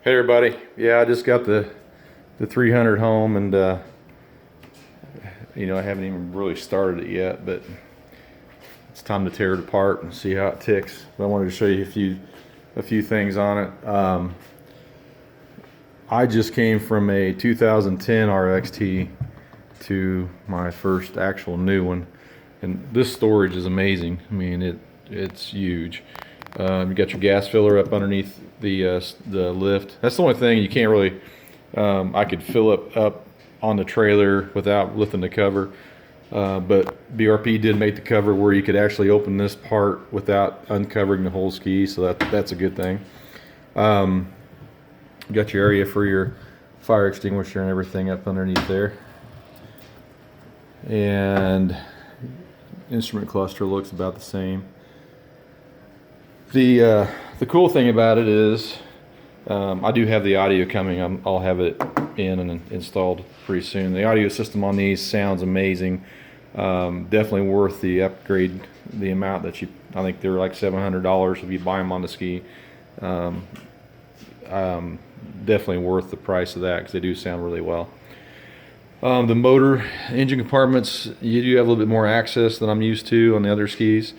Hey everybody, yeah, I just got the 300 home, and I haven't even really started it yet, but it's time to tear it apart and see how it ticks. But I wanted to show you a few things on it. I just came from a 2010 RXT to my first actual new one, and this storage is amazing. I mean, it's huge. You got your gas filler up underneath the lift. That's the only thing you can't really. I could fill it up on the trailer without lifting the cover, but BRP did make the cover where you could actually open this part without uncovering the whole ski, so that's a good thing. You got your area for your fire extinguisher and everything up underneath there, and instrument cluster looks about the same. The cool thing about it is I do have the audio coming. I'll have it in and installed pretty soon. The audio system on these sounds amazing. Definitely worth the upgrade. The amount that I think they're like $700 if you buy them on the ski. Definitely worth the price of that because they do sound really well. The motor engine compartments, you do have a little bit more access than I'm used to on the other skis.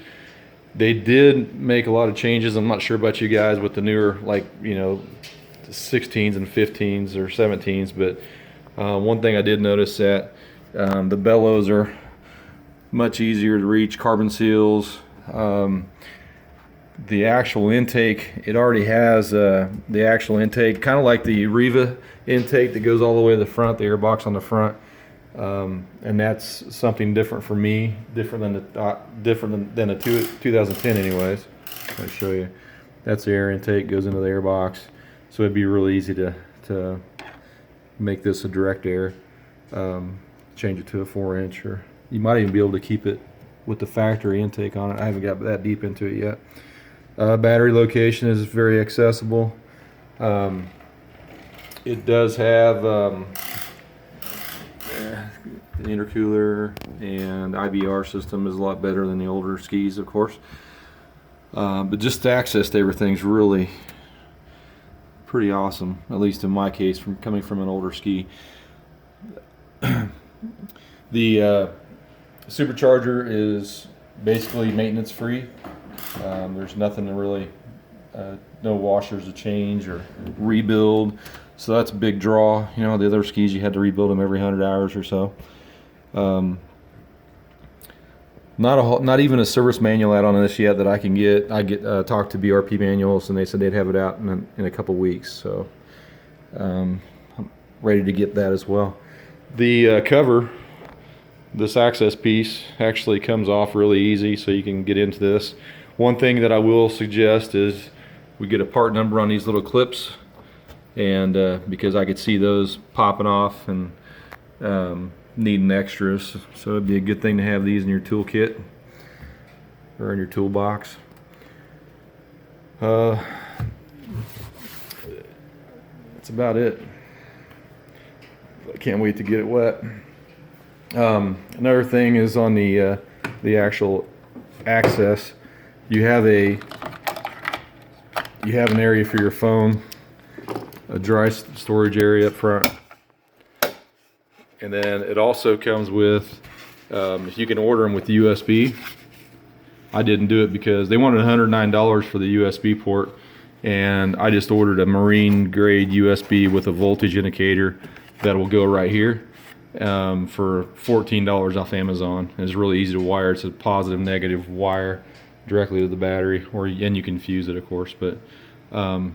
They did make a lot of changes. I'm not sure about you guys with the newer, like, 16s and 15s or 17s, but one thing I did notice that the bellows are much easier to reach, carbon seals. The actual intake, it already has the actual intake, kind of like the Riva intake that goes all the way to the front, the airbox on the front. And that's something different for me, different than a 2010 anyways. I'll show you. That's the air intake, goes into the airbox, so it'd be really easy to make this a direct air. Change it to a 4-inch, or you might even be able to keep it with the factory intake on it. I haven't got that deep into it yet. Battery location is very accessible. It does have the intercooler, and IBR system is a lot better than the older skis, of course. But just the access to everything's really pretty awesome, at least in my case, from coming from an older ski. The supercharger is basically maintenance free. There's nothing to really, no washers to change or rebuild, so that's a big draw. The other skis you had to rebuild them every 100 hours or so. Not even a service manual out on this yet that I can get. I talked to BRP Manuals, and they said they'd have it out in a couple weeks, so I'm ready to get that as well. The cover, this access piece, actually comes off really easy, so you can get into this. One thing that I will suggest is we get a part number on these little clips, and because I could see those popping off and needing extras, so it'd be a good thing to have these in your toolkit or in your toolbox. That's about it. I can't wait to get it wet. Another thing is on the actual access. You have an area for your phone, a dry storage area up front, and then it also comes with, if you can order them with USB. I didn't do it because they wanted $109 for the USB port, and I just ordered a marine grade USB with a voltage indicator that will go right here for $14 off Amazon. It's really easy to wire. It's a positive negative wire directly to the battery, and you can fuse it, of course, but I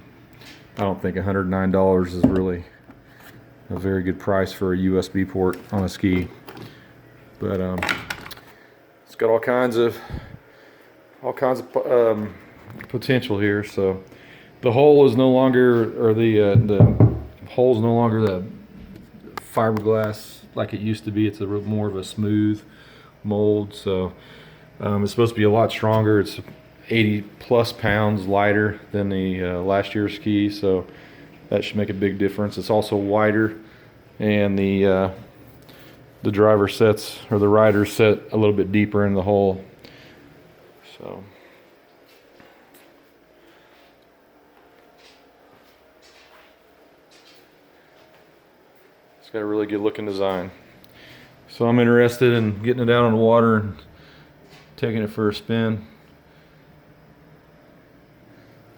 don't think $109 is really a very good price for a USB port on a ski. But it's got all kinds of potential here. So the hole is no longer, or the hole is no longer the fiberglass like it used to be. It's more of a smooth mold, so it's supposed to be a lot stronger. It's 80 plus pounds lighter than the last year's ski, so that should make a big difference. It's also wider, and the driver sets, or the rider set a little bit deeper in the hole. So It's got a really good looking design. So I'm interested in getting it out on the water and taking it for a spin.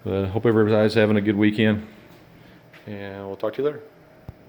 But I hope everybody's having a good weekend, and we'll talk to you later.